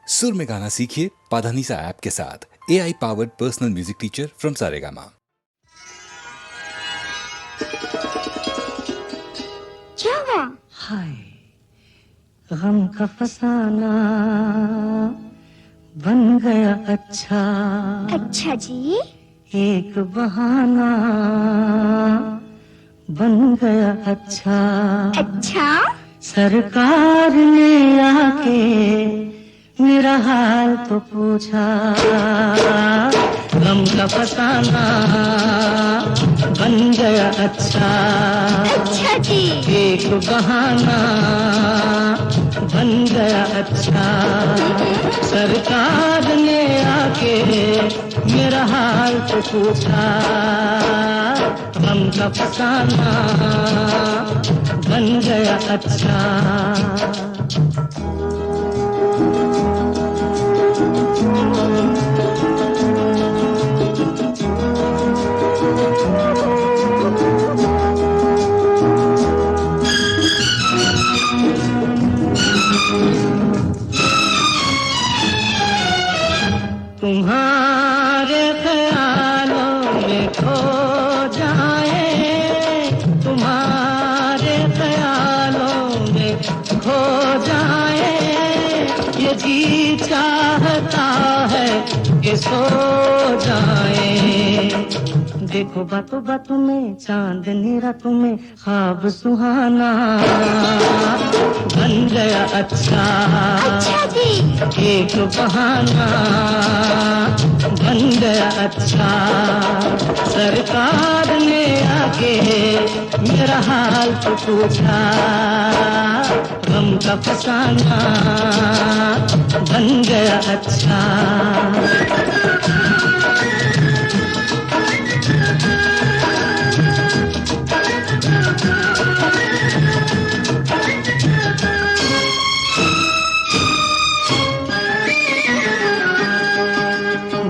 सुर में गाना सीखिए पाधानीसा ऐप के साथ। AI powered personal music teacher from Saregama. क्या हुआ? हाय गम का फसाना बन गया अच्छा। अच्छा जी। एक बहाना बन गया अच्छा। अच्छा सरकार ने आके मेरा हाल तो पूछा। गम का फसाना बन गया अच्छा। अच्छा जी। एक बहाना बन गया अच्छा। सरकार ने आके मेरा हाल तो पूछा। गम का फसाना बन गया अच्छा। तुम्हारे ख्यालों में खो जाए, तुम्हारे ख्यालों में खो जाए, ये जी चाहता है कि सो जाए। देखो बातों बातों में चांदनी रातों में ख्वाब सुहाना बन गया अच्छा। अच्छा जी। एक बहाना बन गया अच्छा। सरकार ने आके मेरा हाल तो पूछा। गम का फसाना बन गया अच्छा।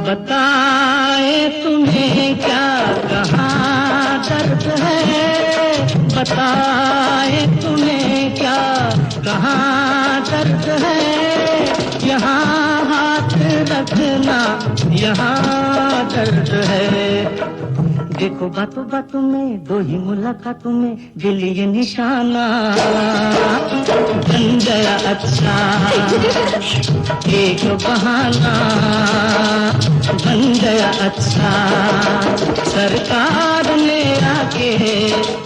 बताए तुम्हें क्या कहाँ दर्द है, बताए तुम्हें क्या कहाँ दर्द है। यहाँ हाथ रखना यहाँ दर्द है। देखो बातों बातों में दो ही मुलाकातों में दिल ये निशाना बन गया अच्छा। एक बहाना बन गया अच्छा। सरकार ने आके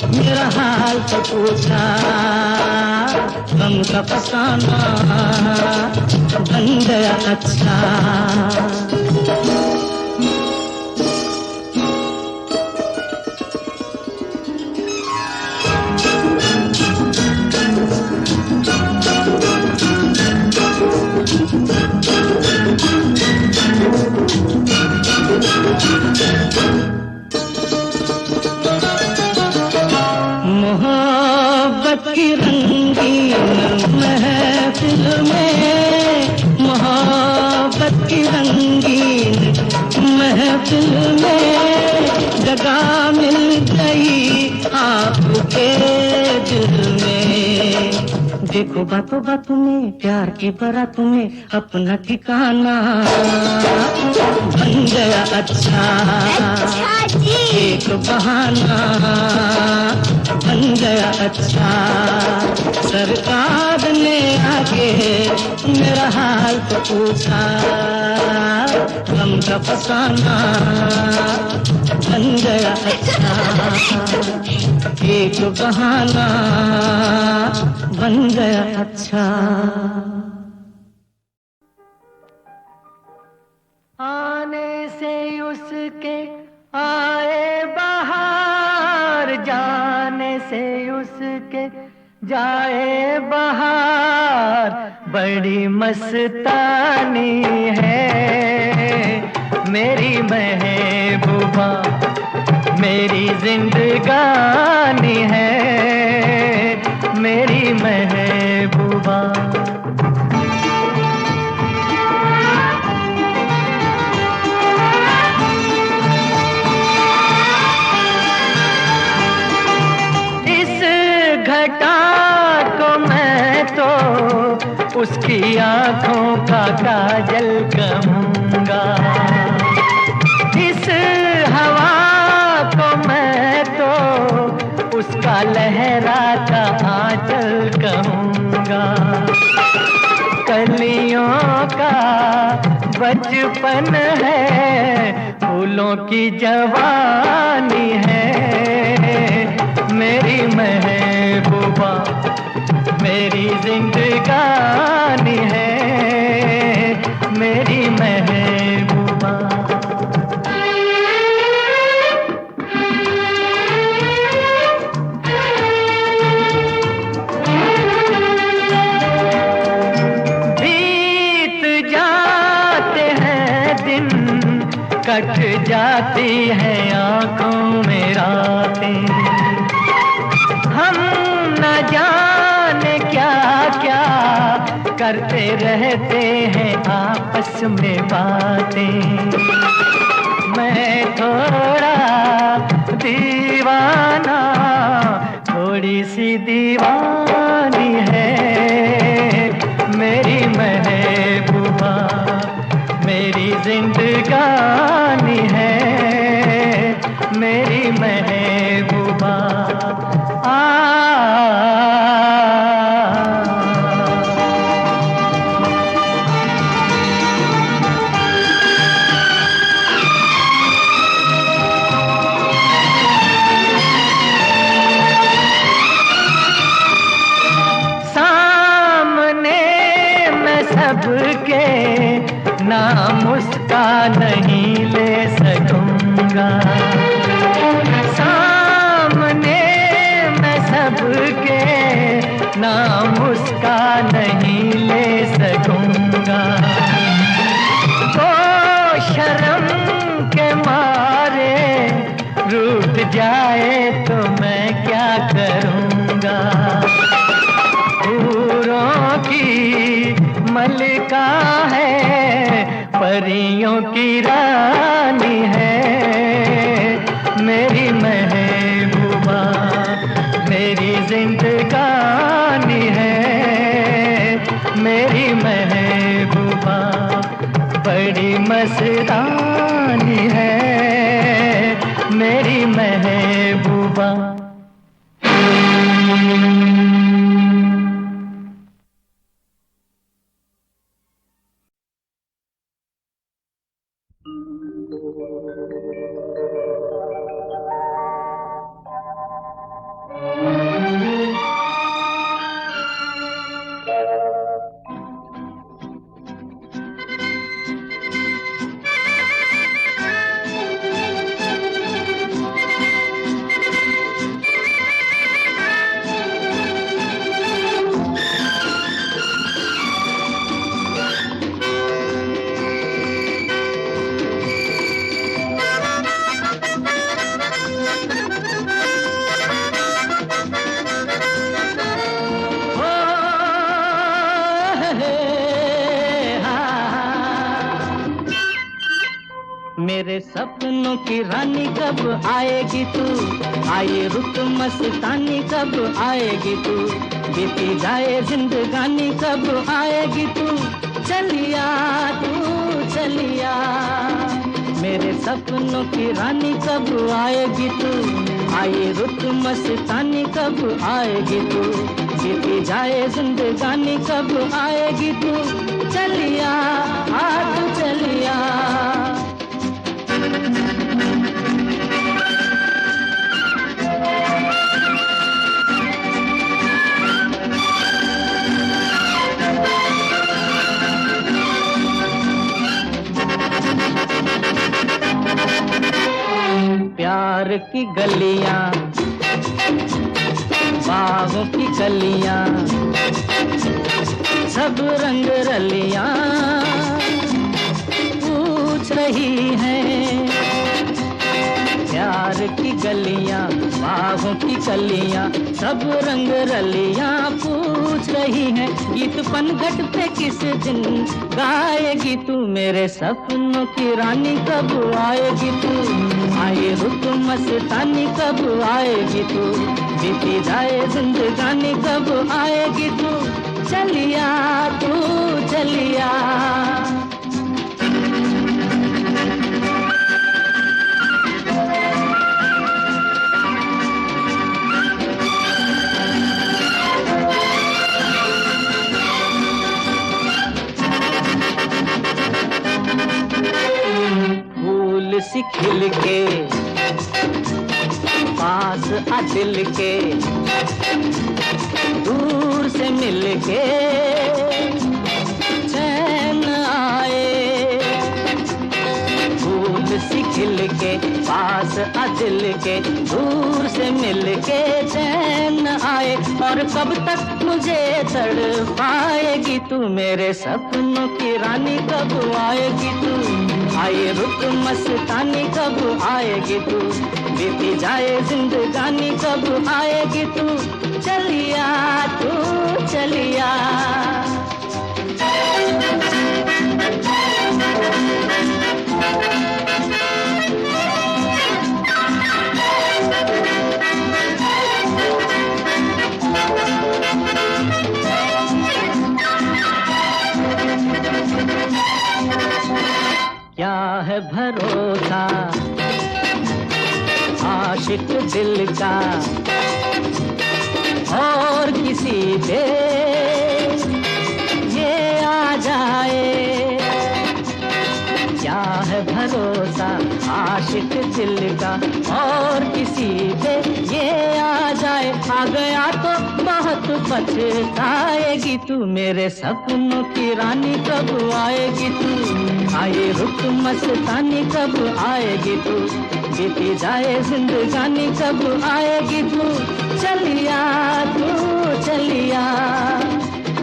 मेरा हाल तो पूछा। गम का फसाना बन गया अच्छा। मोहब्बत की रंगीन महफिल में, मोहब्बत की रंगीन महफिल में जगह मिल गई आपके दिल में। देखो बातों बातों में प्यार की बारातों में अपना ठिकाना बन गया अच्छा। अच्छा जी। एक बहाना बन गया अच्छा। सरकार ने आके मेरा हाल तो पूछा। गम का फसाना बन गया अच्छा। एक बहाना बन गया अच्छा। आने से उसके आए बहार, जाने से उसके जाए बहार। बड़ी मस्तानी है मेरी महबूबा, मेरी जिंदगानी है मेरी महबूबा। घटा को मैं तो उसकी आंखों का काजल कहूँगा। इस हवा को मैं तो उसका लहराता आंचल कहूँगा। कलियों का बचपन है, फूलों की जवानी है। मेरी महबूबा मेरी जिंदगानी है, मेरी महबूबा। बीत जाते हैं दिन, कट जाती है आंखों में रातें। हम न जाने क्या क्या करते रहते हैं आपस में बातें। मैं थोड़ा दीवाना, थोड़ी सी दीवानी है। मेरी महबूबा मेरी जिंदगानी है, मेरी महबूबा। सामने मैं सबके नाम उसका नहीं ले सकूंगा। सामने मैं सबके नाम उसका नहीं ले सकूंगा। तो शर्म के मारे रूठ जाए तो मैं क्या करूंगा। हूरों की मलिका है, परियों की रानी है। मेरी महबूबा मेरी जिंदगानी है, मेरी महबूबा बड़ी मस्तानी है, मेरी महबूबा। मेरे सपनों की रानी कब आएगी तू, आए रुत मस्तानी कब आएगी तू, बीती जाए जिंदगानी कब आएगी तू, चलिया तू चलिया। मेरे सपनों की रानी कब आएगी तू, आए रुत मस्तानी कब आएगी तू, बीती जाए जिंदगानी कब आएगी तू, चलिया आ तू चलिया। प्यार की गलियां, बागों की कलियां, सब रंग रलियां पूछ रही हैं। प्यार की गलियां, बागों की कलियां, सब रंग रलियां पूछ रही हैं। गीत पनघट पे किस दिन गाएगी तू, मेरे सपनों की रानी कब आएगी तू, आए रुत मस्तानी कब आएगी तू, बीती जाए जिंदगानी कब आएगी तू, चलिया तू चलिया। फूल सी खिल के पास आ दिल के, दूर से मिल के चैन आए। फूल सी खिल के पास आ दिल के, दूर से मिल के चैन आए। और कब तक मुझे तड़पाएगी तू, मेरे सपनों की रानी कब आएगी तू। आए रुत मस्तानी कब आएगी तू, बीती जाए जिंदगानी कब आएगी तू। चलिया तू चलिया। क्या है भरोसा आशिक दिल का और किसी पे ये आ जाए। क्या है भरोसा आशिक दिल का और किसी पे ये आ जाए। आ गया तो बहुत पछताएगी तू, मेरे सपनों की रानी कब आएगी तू। आए रुत मस्तानी कब आएगी तू, बीती जाए जिंदगानी कब आएगी तू। चलिया तू चलिया,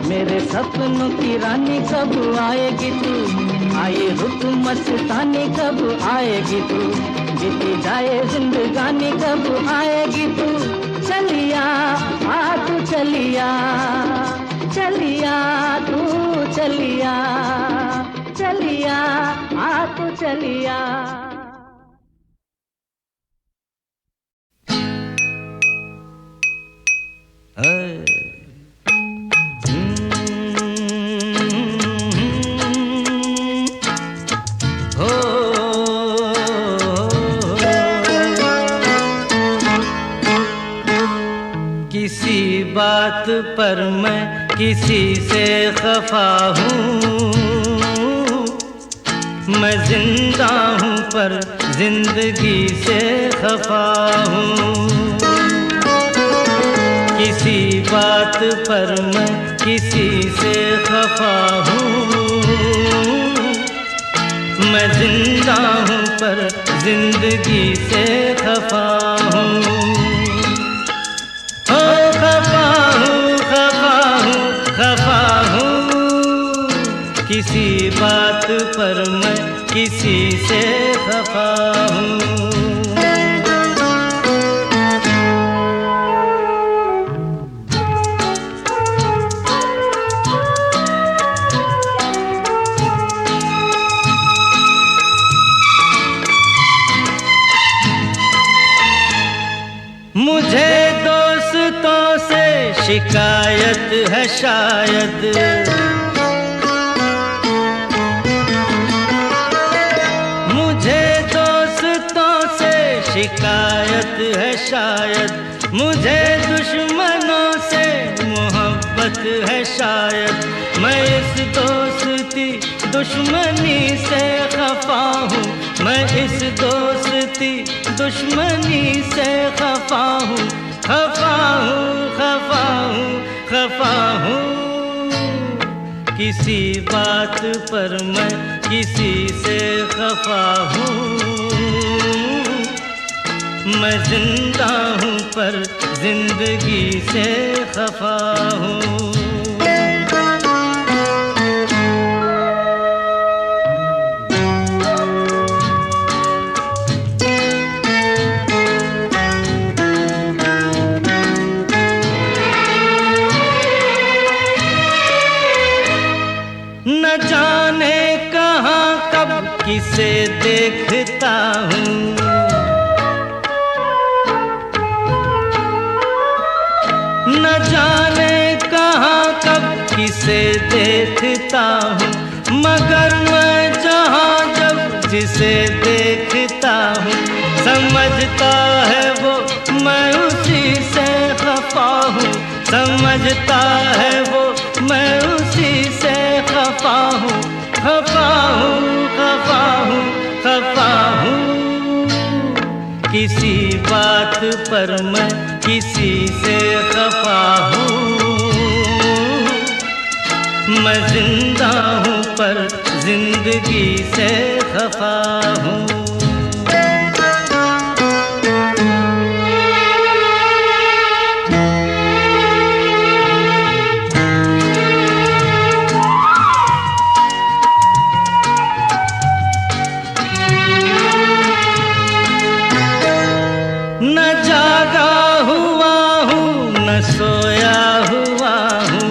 मेरे सपनों की रानी कब आएगी तू। आए रुत मस्तानी कब आएगी तू, बीती जाए जिंदगानी कब आएगी तू। चलिया आ तू चलिया, चलिया तू चलिया, चलिया आ तू चलिया। किसी बात पर मैं किसी से खफा हूँ, मैं जिंदा हूँ पर जिंदगी से खफा हूँ। किसी बात पर मैं किसी से खफा हूँ, मैं जिंदा हूँ पर जिंदगी से खफा हूँ। किसी बात पर मैं किसी से खफा हूँ। मुझे दोस्तों से शिकायत है शायद, मुझे दोस्तों से शिकायत है शायद, मुझे दुश्मनों से मोहब्बत है शायद। मैं इस दोस्ती दुश्मनी से खफा हूँ, मैं इस दोस्ती दुश्मनी से खफा हूँ, खफा हूँ, खफा हूँ, खफा हूँ। किसी बात पर मैं किसी से खफा हूँ, मैं जिंदा हूँ पर जिंदगी से खफा हूँ। न जाने कहाँ कब किसे देखता हूँ, न जाने कहाँ कब किसे देखता हूँ, मगर मैं जहाँ जब जिसे देखता हूँ, समझता है वो मैं उसी से खफा हूँ, समझता है वो मैं उसी से खफा हूँ, खफा हूँ, खफा हूँ, खफा हूँ। किसी बात पर मैं किसी से खफा हूँ, मैं जिंदा हूँ पर जिंदगी से खफा हूँ। न जागा हुआ हूँ न सोया हुआ हूँ,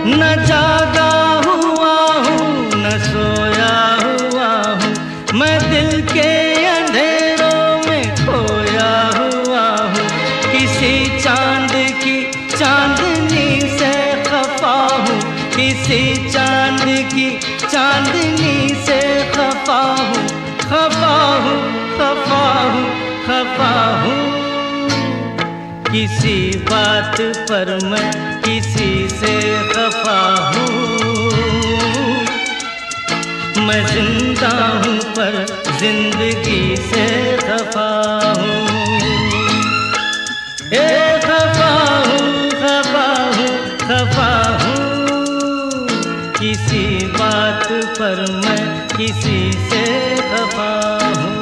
न जागा हुआ हूँ न सोया हुआ हूँ, मैं दिल के अंधेरों में खोया हुआ हूँ, किसी चांद की चांदनी से खफा हूँ, किसी चांद की चांदनी से खफा हूँ, खफा हूँ, खफा हूँ, खफा हूँ। किसी बात पर मैं किसी से खफा हूँ, मैं जिंदा हूँ पर जिंदगी से खफा हूँ। ए खफा हूँ, खफा हूँ, खफा हूँ। किसी बात पर मैं किसी से खफा हूँ।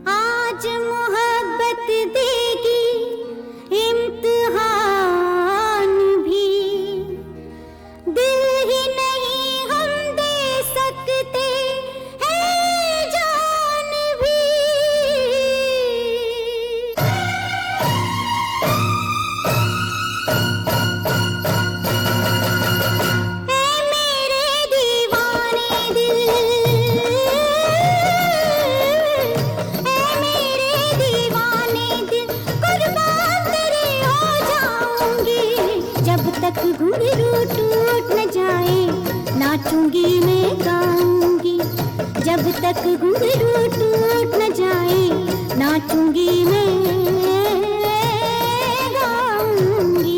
आज मोहब्बत देगी इम्तिहान भी, दिल ही नहीं हम दे सकते हैं जान भी। ऐ मेरे दीवाने दिल, ऐ मेरे दीवाने दिल, कुर्बान तेरे हो जाऊंगी। जब तक घुंघरू टूट न जाए नाचूंगी मैं गाऊंगी, जब तक घुंघरू टूट न जाए नाचूंगी मैं गाऊंगी।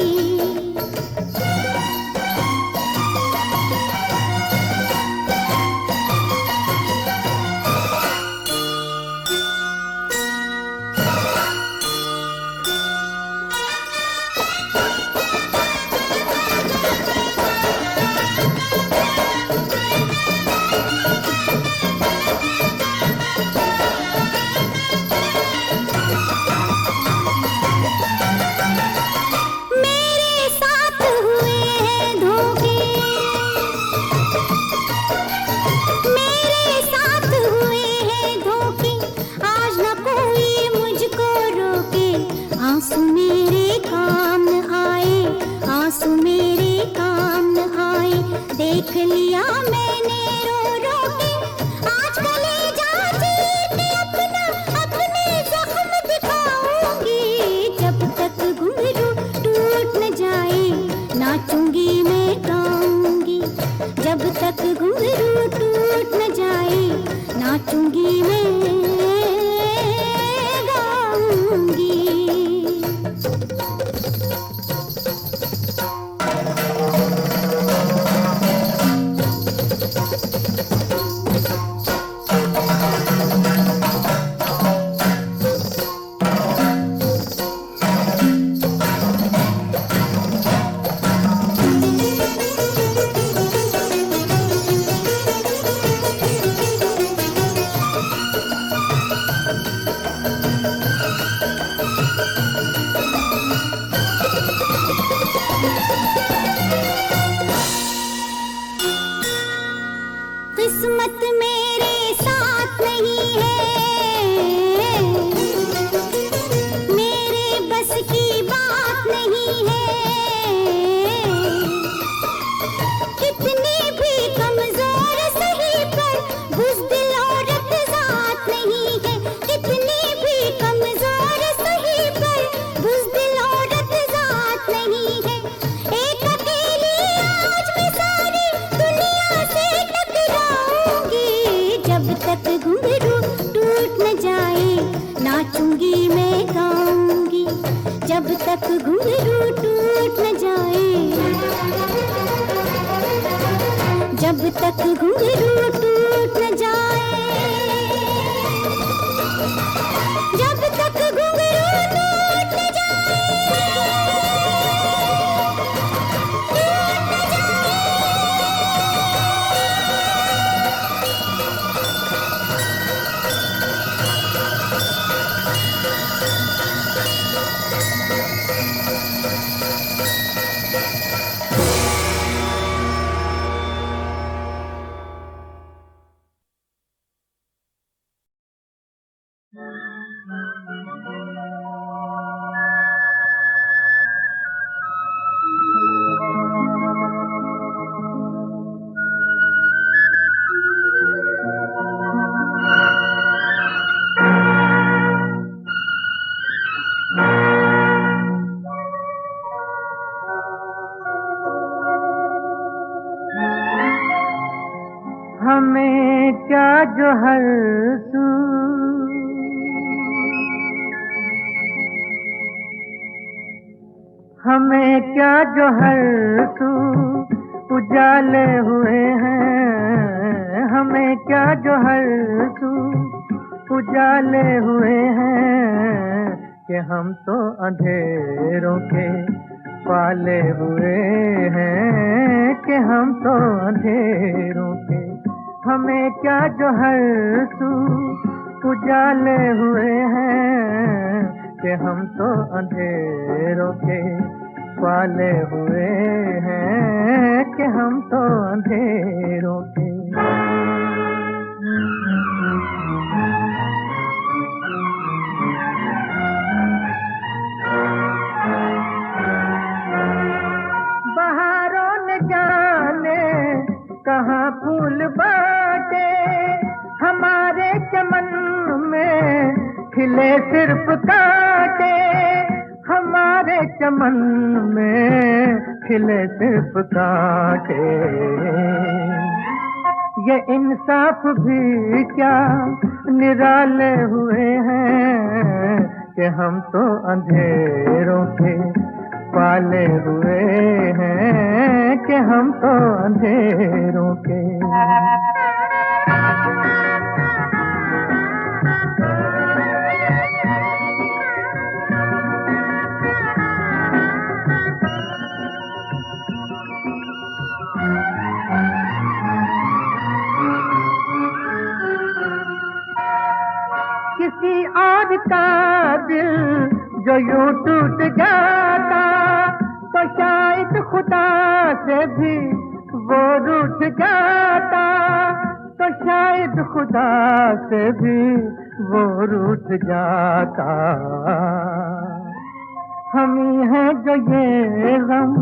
मेरे साथ हुए हैं धोखे, मेरे साथ हुए हैं धोखे, आज न कोई मुझको रोके। आंसू मेरे काम न आए, आंसू मेरे काम न आए, देख लिया मैंने रो रो के। आज कलेजा चीर के अपना अपने जख्म दिखाऊंगी। जब तक घुंघरू टूट न जाए नाचूंगी मैं गाऊंगी, जब तक घुंघरू टूट न जाए नाचूंगी मैं गाऊंगी। तक घुंघरू टूट न जाए, जब तक घुंघरू टूट न जाए, जब तक घुंघरू टूट न जाए, हमें क्या जो हर सू हमें क्या जो हर सू उजाले हुए हैं, हमें क्या जो हर सू उजाले हुए हैं, कि हम तो अंधेरों के पाले हुए हैं, कि हम तो अंधेरों के, हमें क्या जो हर सू उजाले हुए हैं, कि हम तो अंधेरों के पाले हुए हैं, कि हम तो अंधेरों के। बहारों ने जाने कहाँ फूल बाटे, हमारे चमन में खिले सिर्फ कांटे, हमारे चमन में खिले सिर्फ कांटे। ये इंसाफ भी क्या निराले हुए हैं, कि हम तो अंधेरों के पाले हुए हैं, कि हम तो अंधेरों के। किसी और का दिल जो यूं टूट जाता, तो शायद खुदा से भी वो रूठ जाता, तो शायद खुदा से भी वो रूठ जाता। हम ही हैं जो ये गम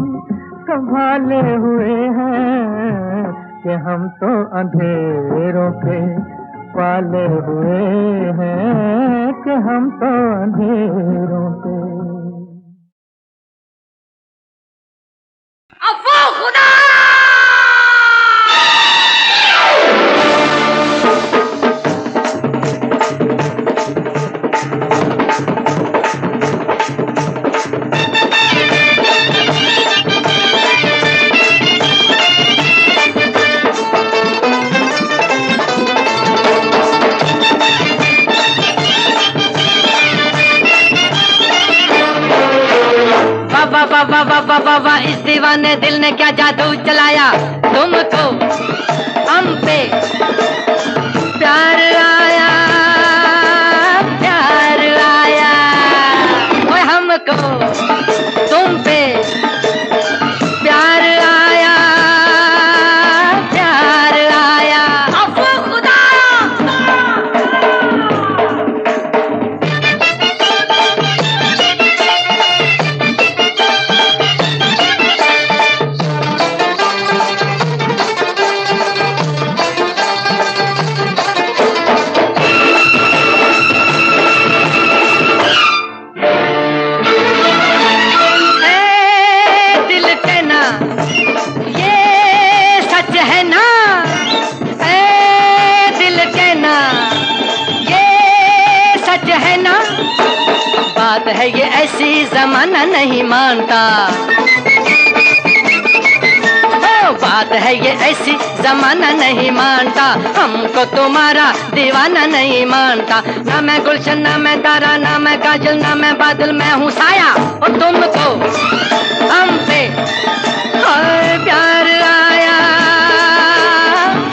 संभाले हुए हैं, कि हम तो अंधेरों के पाले हुए हैं, कि हम तो अंधेरों के। अफो खुदा! बाबा इस दीवाने दिल ने क्या जादू चलाया, तुमको हम पे प्यार आया, प्यार आया, ओए हमको तुम पे प्यार आया, प्यार आया। अफो खुदा! ऐसी जमाना नहीं मानता। बात है ये ऐसी जमाना नहीं मानता, हमको तुम्हारा दीवाना नहीं मानता। ना मैं गुलशन ना मैं तारा ना मैं काजल ना मैं बादल, मैं हूँ साया और तुमको हम पे हाय प्यार आया,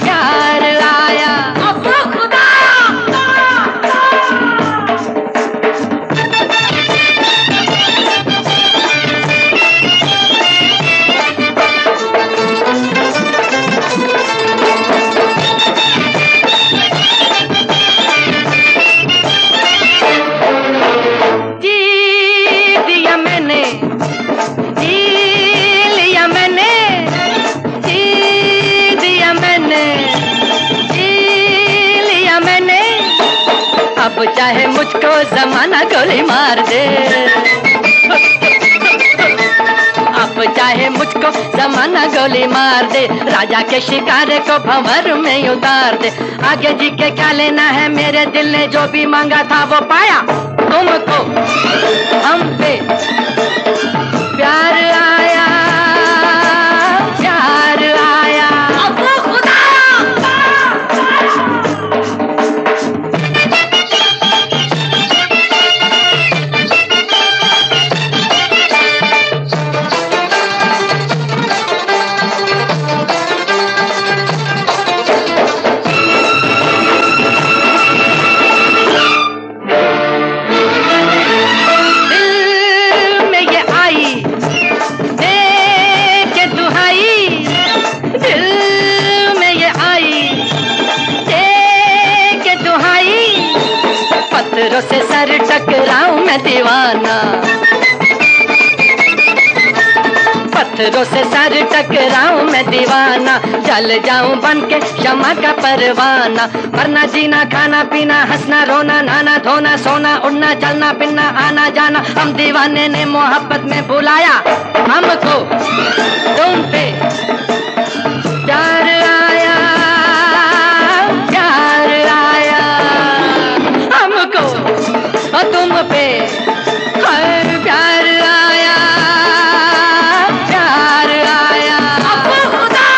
प्यार आया। अब खुदा अब चाहे मुझको जमाना गोली मार दे, अब चाहे मुझको जमाना गोली मार दे, राजा के शिकारे को भंवर में उतार दे। आगे जी के क्या लेना है, मेरे दिल ने जो भी मांगा था वो पाया। तुमको हम पे प्यार आया, प्यार आया। अब खुदा पत्थरों से सर टकराऊं मैं दीवाना, पत्थरों से सर टकराऊं मैं दीवाना, जल जाऊं बन के शमा का परवाना। मरना जीना खाना पीना हंसना रोना नहाना धोना सोना उड़ना चलना फिरना आना जाना, हम दीवाने ने मोहब्बत में बुलाया हमको। तुम पे प्यार आया, प्यार आया हमको और तुम पे हर प्यार आया, प्यार आया। अब खुदा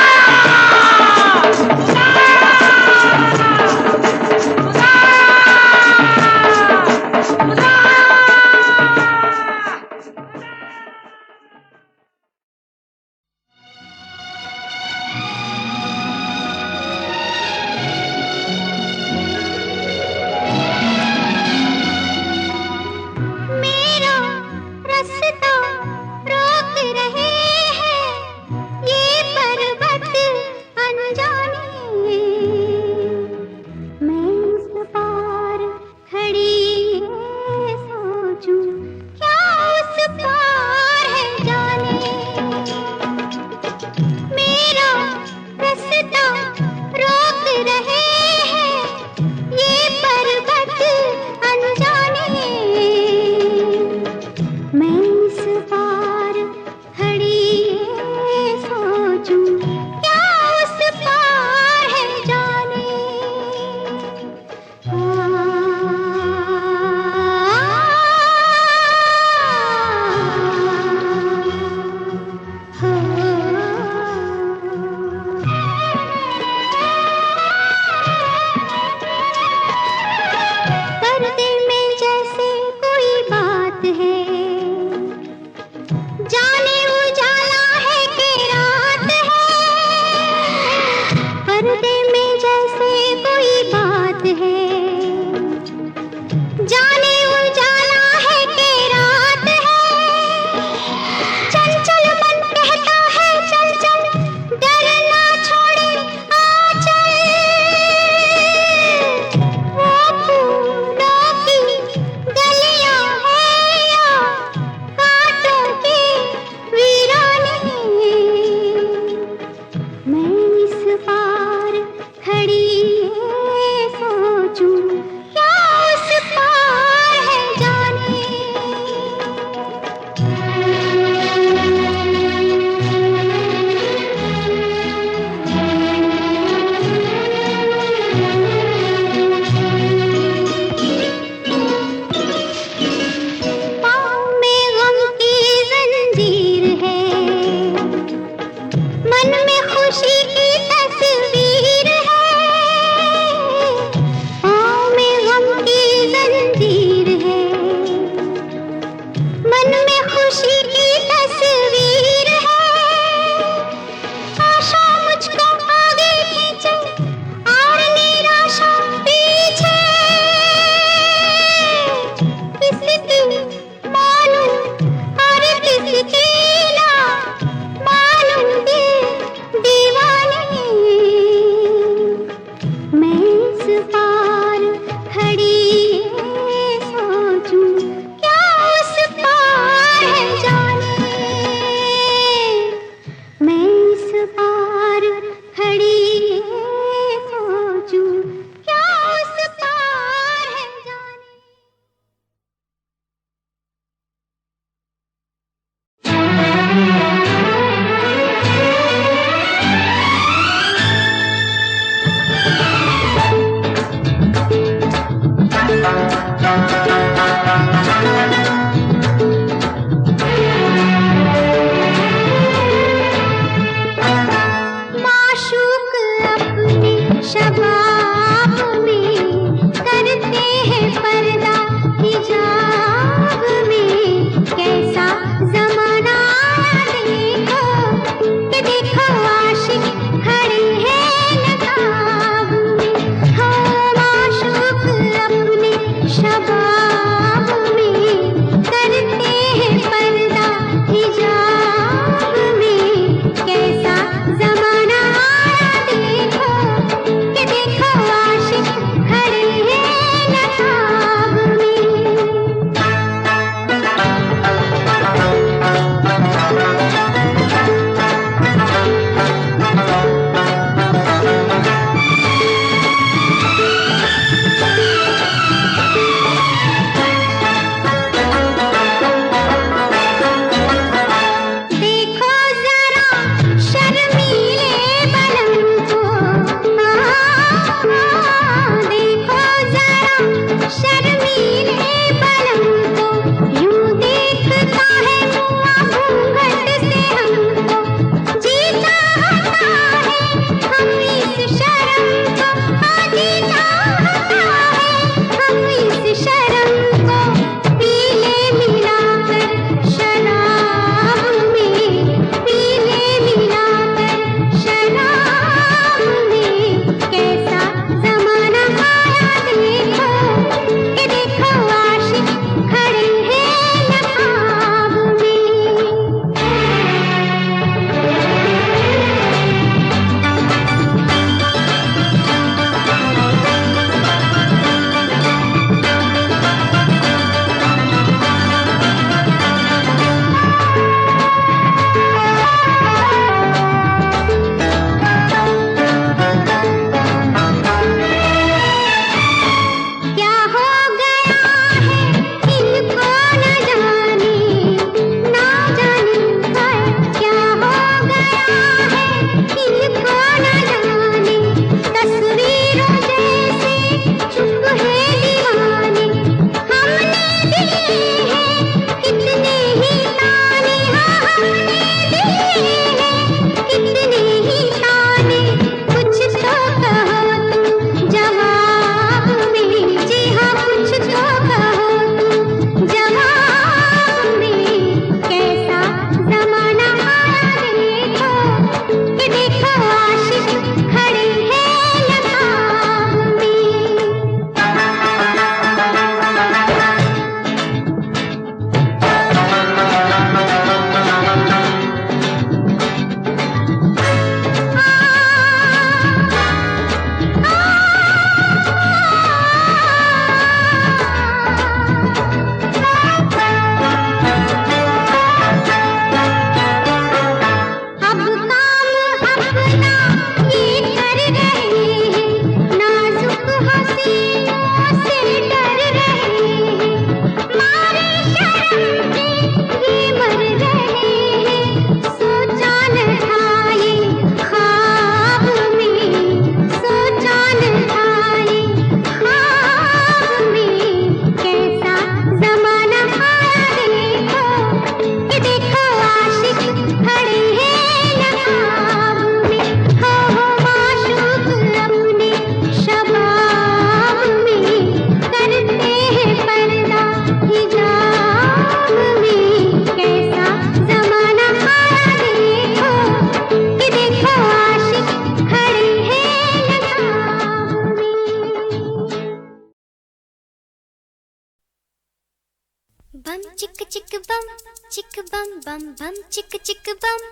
बम बम चिक चिक बम।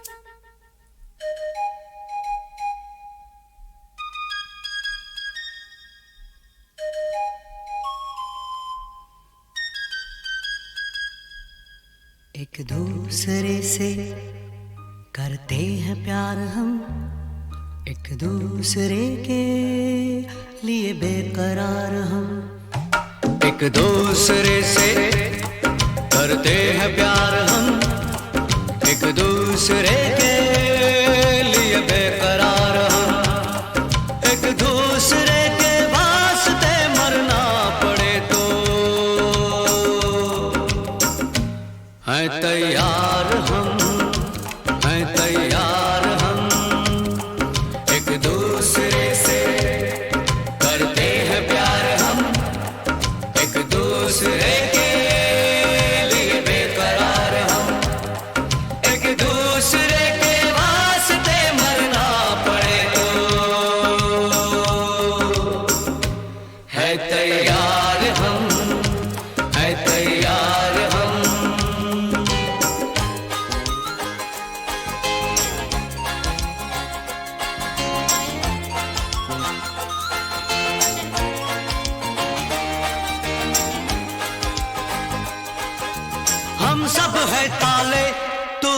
एक दूसरे से करते हैं प्यार हम, एक दूसरे के लिए बेकरार हम। एक दूसरे से करते हैं प्यार हम, एक दूसरे के लिए बेकरार हम। एक दूसरे के वास्ते मरना पड़े तो हैं तैयार हम, हैं तैयार हम। एक दूसरे से करते हैं प्यार हम, एक दूसरे के लिए बेकरार हम। एक दूसरे के वास्ते मरना पड़े तो है तैयार हम, है तैयार हम। हम सब है ताले, तू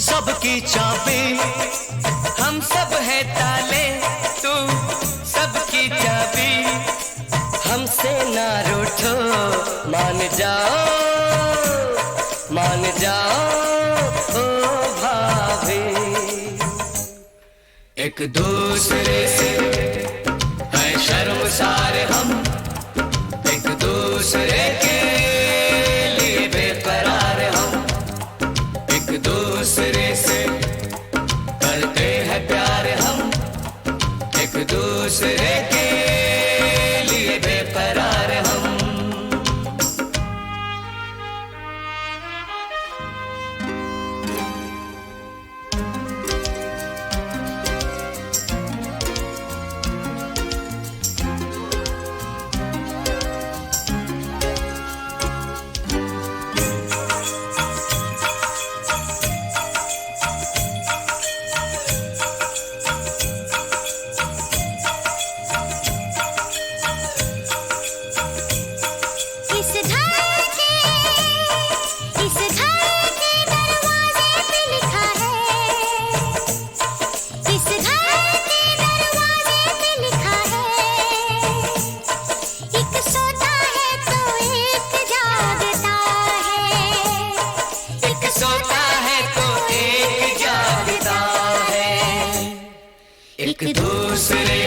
सबकी चाबी। हम सब है ताले, तू सबकी चाबी। हमसे ना रूठो, मान जाओ, मान जाओ ओ भाभी। एक दूसरे से है शर्मसार हम, एक दूसरे के लिए बेकरार हम। एक दूसरे से करते हैं प्यार हम, एक दूसरे के लिए बेकरार हम। इस घर के दरवाजे पे लिखा है, इस घर के दरवाजे पे लिखा है। एक सोता है तो एक जागता है, एक सोता है तो एक जागता है। एक दूसरे